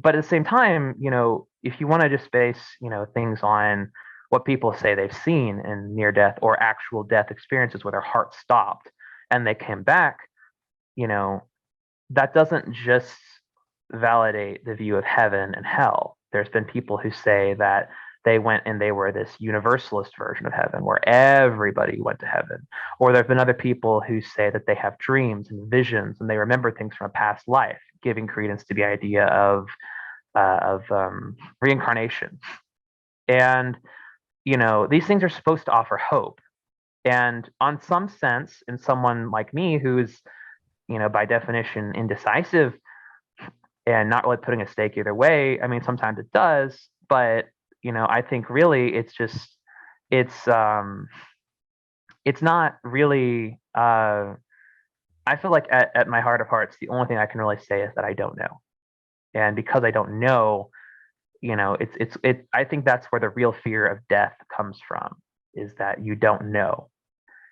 but at the same time, if you want to just base, things on what people say they've seen in near death or actual death experiences where their heart stopped and they came back, you know, that doesn't just validate the view of heaven and hell. There's been people who say that they went and they were this universalist version of heaven where everybody went to heaven. Or there have been other people who say that they have dreams and visions and they remember things from a past life, giving credence to the idea of reincarnation. And these things are supposed to offer hope. And on some sense, in someone like me who's by definition indecisive and not really putting a stake either way, I mean, sometimes it does, but I think really it's it's not really. I feel like at my heart of hearts, the only thing I can really say is that I don't know, and because I don't know, I think that's where the real fear of death comes from, is that you don't know.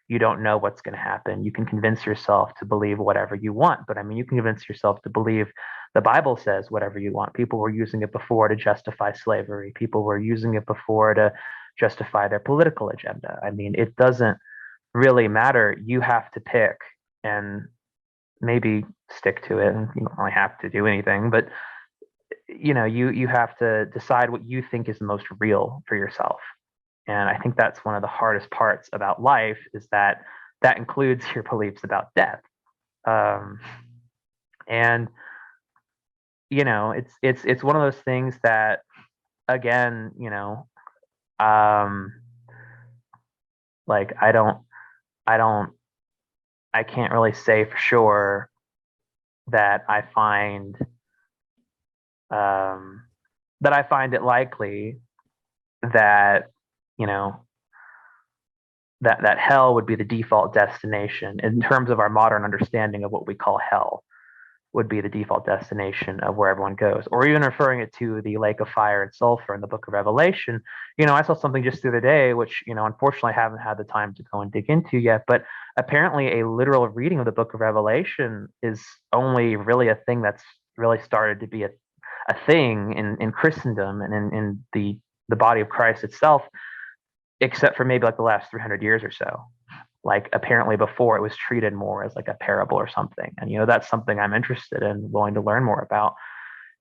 You don't know what's going to happen. You can convince yourself to believe whatever you want, but I mean, you can convince yourself to believe the Bible says whatever you want. People were using it before to justify slavery. People were using it before to justify their political agenda. I mean, it doesn't really matter. You have to pick and maybe stick to it. And you don't really have to do anything, but you have to decide what you think is the most real for yourself. And I think that's one of the hardest parts about life, is that that includes your beliefs about death. Um, and it's one of those things that, again, um, like I don't, I can't really say for sure that um, I find it likely that you know that hell would be the default destination in terms of our modern understanding of what we call hell, would be the default destination of where everyone goes, or even referring it to the lake of fire and sulfur in the book of Revelation. I saw something just the other day, which, unfortunately I haven't had the time to go and dig into yet, but apparently a literal reading of the book of Revelation is only really a thing that's really started to be a thing in Christendom and in the body of Christ itself, except for maybe like the last 300 years or so. Like apparently before it was treated more as like a parable or something. And that's something I'm interested in, willing to learn more about,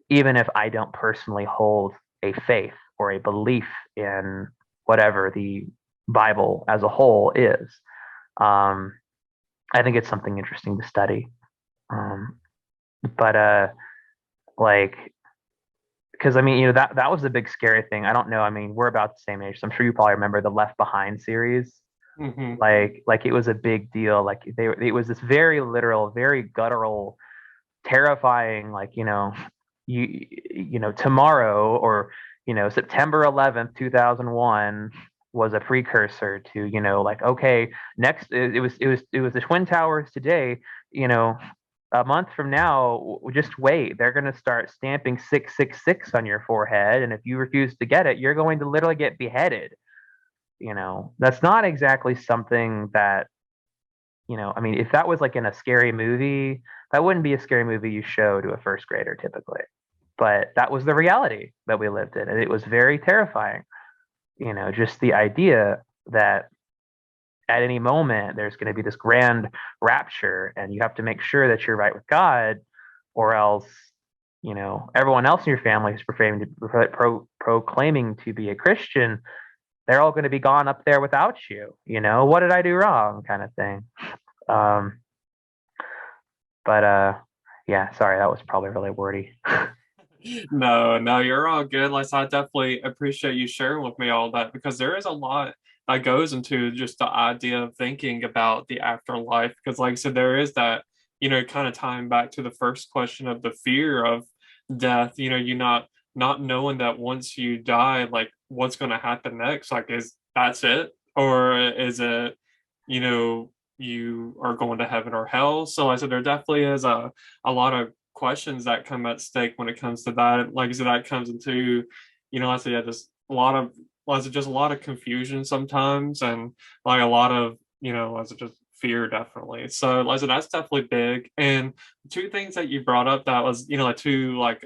even if I don't personally hold a faith or a belief in whatever the Bible as a whole is. Um, I think it's something interesting to study. Um, but like, because I mean, that was the big scary thing. I don't know. I mean, we're about the same age, so I'm sure you probably remember the Left Behind series. Hmm. Like it was a big deal. Like it was this very literal, very guttural, terrifying, like, tomorrow, or September 11th, 2001 was a precursor to, like, okay, next, it was the Twin Towers today, you know a month from now, just wait, they're going to start stamping 666 on your forehead, and if you refuse to get it, you're going to literally get beheaded. That's not exactly something that, I mean, if that was like in a scary movie, that wouldn't be a scary movie you show to a first grader typically. But that was the reality that we lived in, and it was very terrifying. Just the idea that at any moment there's going to be this grand rapture, and you have to make sure that you're right with God, or else, everyone else in your family who's proclaiming to be a Christian, they're all going to be gone up there without you. What did I do wrong, kind of thing. Um, but yeah, sorry, that was probably really wordy. No, no, you're all good. Like, I definitely appreciate you sharing with me all that because there is a lot that goes into just the idea of thinking about the afterlife. Because, like I said, there is that, kind of tying back to the first question of the fear of death. You not knowing that once you die, like what's going to happen next? Like, is that's it, or is it, you are going to heaven or hell? So, like I said, there definitely is a lot of questions that come at stake when it comes to that. Like I said, that comes into, I said, yeah, just a lot of, was it just a lot of confusion sometimes, and like a lot of, was it just fear, definitely. So like I said, that's definitely big. And two things that you brought up, that was, like two like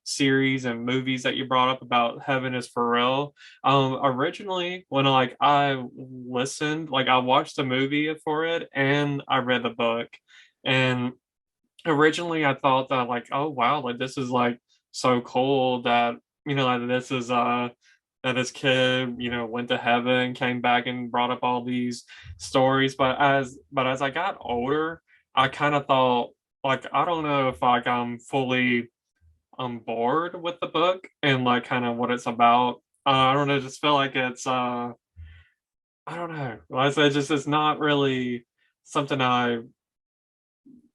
series and movies that you brought up about heaven is for real. Originally when like I listened, like I watched the movie for it and I read the book. And originally I thought that like, oh wow, like this is like so cool that, like this is that this kid, went to heaven, came back and brought up all these stories. But as I got older, I kind of thought, like, I don't know if like I'm fully on board with the book and like kind of what it's about. I don't know, just feel like it's I don't know. Like I said, just it's not really something I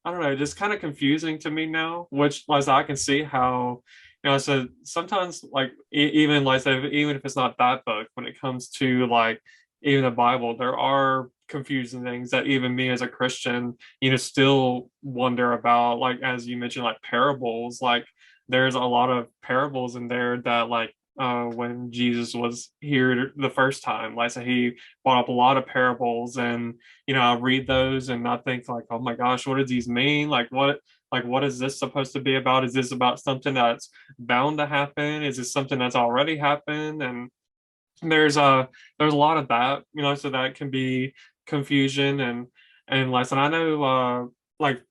don't know, just kind of confusing to me now, which as I can see how, so sometimes like even like say, even if it's not that book, when it comes to like even the Bible, there are confusing things that even me as a Christian, still wonder about, like as you mentioned, like parables, like there's a lot of parables in there that like when Jesus was here the first time, like so he brought up a lot of parables, and I read those and I think like, oh my gosh, what does these mean? Like what is this supposed to be about? Is this about something that's bound to happen? Is this something that's already happened? And there's a lot of that, so that can be confusion and less. And I know like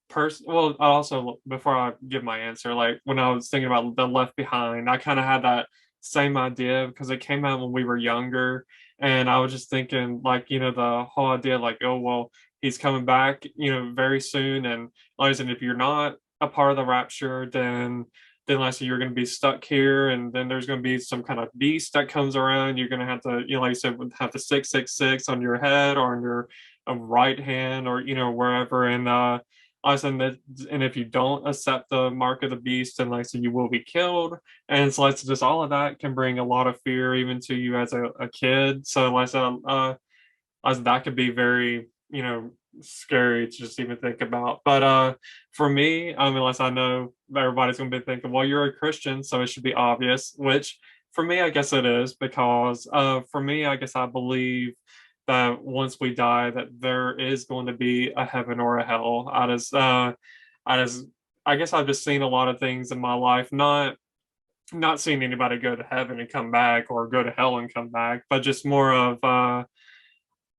well, also before I give my answer, like when I was thinking about the Left Behind, I kind of had that same idea because it came out when we were younger, and I was just thinking like, the whole idea like, oh well, he's coming back, very soon. And like I said, if you're not a part of the rapture, then like so you're going to be stuck here, and then there's going to be some kind of beast that comes around. You're going to have to, like you said, have the 666 on your head or on your right hand, or wherever. And I said that, and if you don't accept the mark of the beast, then like so you will be killed. And so like so just all of that can bring a lot of fear even to you as a kid. So like I said, as that could be very, scary to just even think about. But for me, unless I know everybody's gonna be thinking, well, you're a Christian, so it should be obvious, which for me, I guess it is, because for me, I guess I believe that once we die, that there is going to be a heaven or a hell. I just I guess I've just seen a lot of things in my life, not seeing anybody go to heaven and come back, or go to hell and come back, but just more of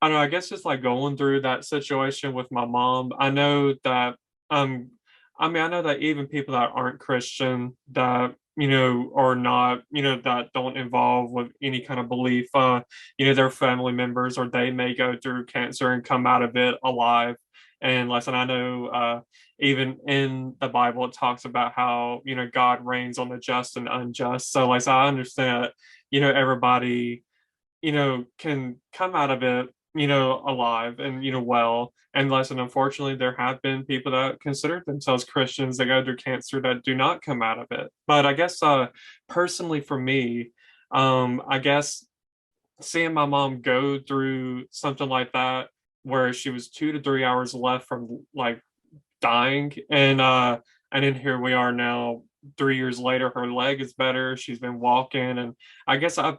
I don't know, I guess just like going through that situation with my mom. I know that I know that even people that aren't Christian, that or not, that don't involve with any kind of belief, their family members, or they may go through cancer and come out of it alive. And listen, I know even in the Bible it talks about how, God reigns on the just and unjust. So like so I understand that, everybody, can come out of it, alive and, well. And listen, unfortunately, there have been people that consider themselves Christians that go through cancer that do not come out of it. But I guess personally for me, I guess seeing my mom go through something like that, where she was 2 to 3 hours left from like dying, and then here we are now 3 years later, her leg is better, she's been walking. And I guess I'm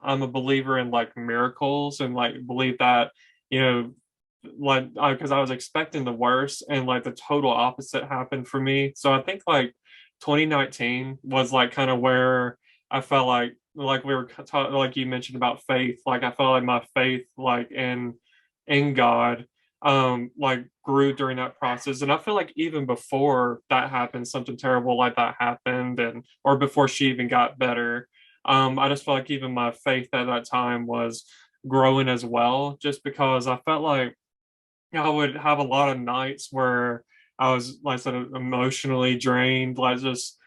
a believer in like miracles, and like believe that, you know like because I was expecting the worst, and like the total opposite happened for me. So I think like 2019 was like kind of where I felt like we were like you mentioned about faith, like I felt like my faith like in God like grew during that process. And I feel like even before that happened, something terrible like that happened, and or before she even got better, I just felt like even my faith at that time was growing as well, just because I felt like I would have a lot of nights where I was, like I said, emotionally drained, like just,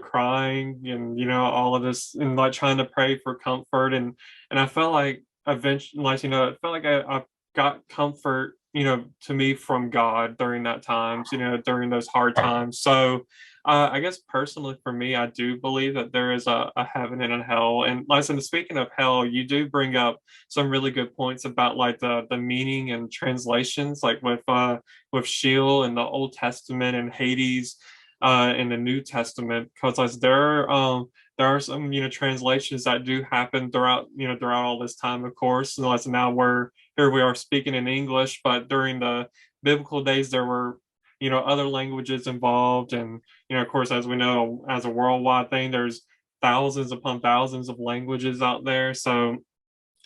crying, and, all of this, and like trying to pray for comfort. And I felt like eventually, like, it felt like I got comfort, to me from God during that times, during those hard times. So I guess personally for me, I do believe that there is a heaven and a hell. And listen, speaking of hell, you do bring up some really good points about like the meaning and translations, like with Sheol in the Old Testament and Hades in the New Testament, because like there are some translations that do happen throughout throughout all this time, of course. And like now we're here we are speaking in English, but during the biblical days there were, other languages involved. And of course, as we know, as a worldwide thing, there's thousands upon thousands of languages out there. So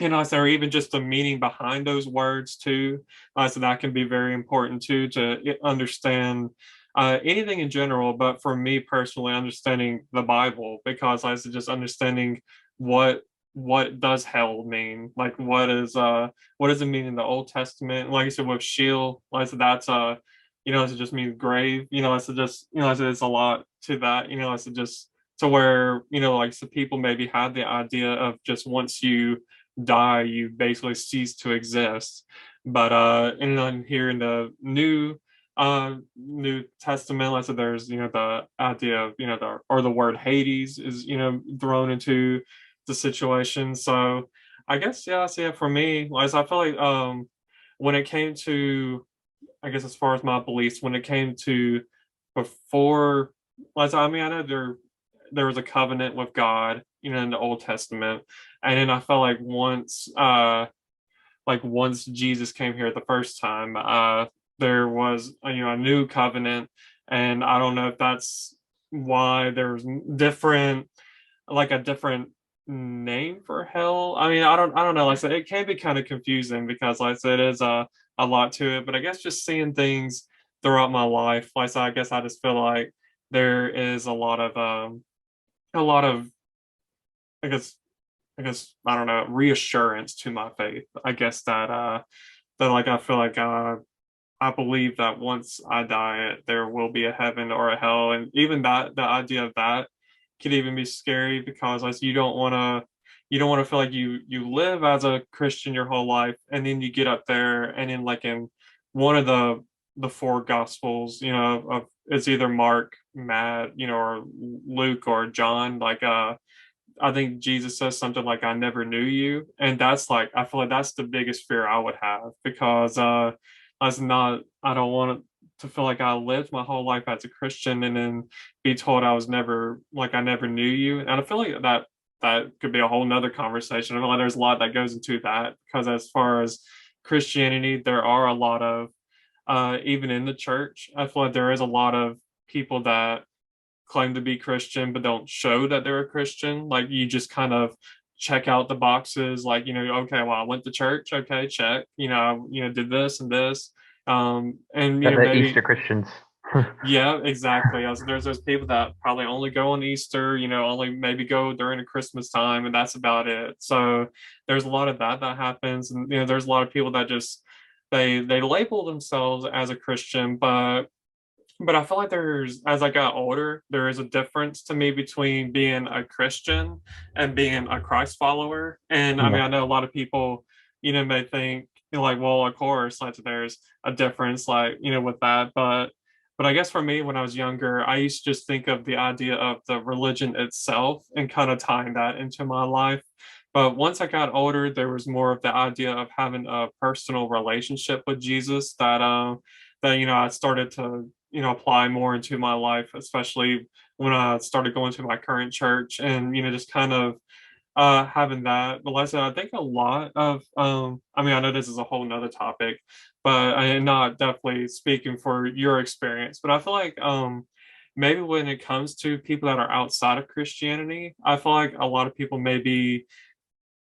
so or even just the meaning behind those words too. So that can be very important too, to understand anything in general. But for me personally, understanding the Bible, because I said just understanding what does hell mean, like what does it mean in the Old Testament. Like I said, with Sheol, like I said, that's it just means grave. I said just I said it's a lot to that. I said just to where like so people maybe had the idea of just once you die, you basically cease to exist. But and then here in the New Testament, like so there's the idea of the word Hades is thrown into the situation. So I guess yeah, so yeah, for me, like so I feel like when it came to, I guess as far as my beliefs, when it came to before, like so, I mean I know there was a covenant with God, in the Old Testament. And then I felt like once Jesus came here the first time, there was a new covenant. And I don't know if that's why there's different, like a different name for hell. I mean, I don't know. Like I said, it can be kind of confusing because like I said, it is a lot to it. But I guess just seeing things throughout my life, like I said, I guess I just feel like there is a lot of I guess I don't know, reassurance to my faith. I guess that like I feel like I believe that once I die there will be a heaven or a hell. And even that, the idea of that could even be scary, because like you don't want to feel like you live as a Christian your whole life, and then you get up there and in like in one of the four gospels, of it's either Mark, Matt, or Luke or John, like I think Jesus says something like, I never knew you. And that's like, I feel like that's the biggest fear I would have, because I don't want to feel like I lived my whole life as a Christian and then be told I never knew you. And I feel like that could be a whole nother conversation. I feel like there's a lot that goes into that, because as far as Christianity, there are a lot of, even in the church, I feel like there is a lot of people that claim to be Christian but don't show that they're a Christian. Like you just kind of check out the boxes, like okay, well I went to church, okay, check. Did this and this, and The maybe Easter Christians. yeah, exactly. So there's those people that probably only go on Easter, only maybe go during a Christmas time, and that's about it. So there's a lot of that happens, and there's a lot of people that just they label themselves as a Christian, but I feel like as I got older, there is a difference to me between being a Christian and being a Christ follower. And I mean, Yeah. I know a lot of people, may think, like, well, of course, like there's a difference, like, with that. But I guess for me, when I was younger, I used to just think of the idea of the religion itself and kind of tying that into my life. But once I got older, there was more of the idea of having a personal relationship with Jesus that I started to apply more into my life, especially when I started going to my current church, and just kind of having that. But like I said, I think a lot of I mean I know this is a whole nother topic, but I am not definitely speaking for your experience, but I feel like maybe when it comes to people that are outside of Christianity, I feel like a lot of people maybe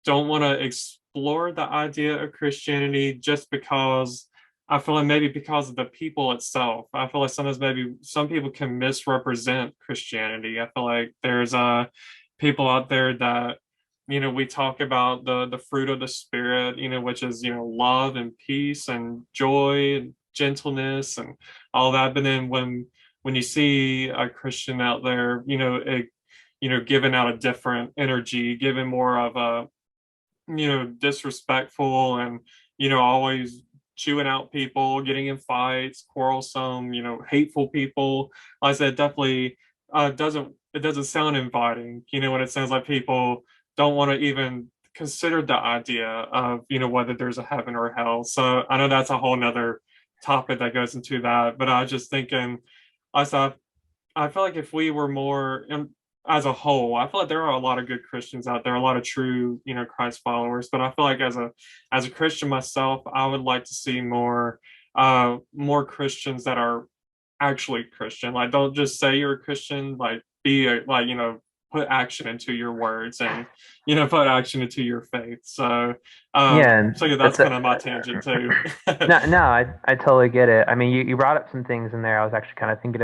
don't want to explore the idea of Christianity, just because I feel like maybe because of the people itself. I feel like sometimes maybe some people can misrepresent Christianity. I feel like there's people out there that we talk about the fruit of the spirit, which is love and peace and joy and gentleness and all that. But then when you see a Christian out there, giving out a different energy, giving more of a disrespectful and, always chewing out people, getting in fights, quarrelsome, hateful people. Like I said, definitely it doesn't sound inviting, when it sounds like people don't want to even consider the idea of, whether there's a heaven or hell. So I know that's a whole nother topic that goes into that. But I was just thinking, I thought I feel like if we were more, as a whole, I feel like there are a lot of good Christians out there, a lot of true, Christ followers. But I feel like as a Christian myself, I would like to see more Christians that are actually Christian. Like, don't just say you're a Christian. Like, be a, like put action into your words, and put action into your faith. So, Yeah, and yeah, that's that's kind of my tangent too. no, no, I totally get it. I mean, you brought up some things in there I was actually kind of thinking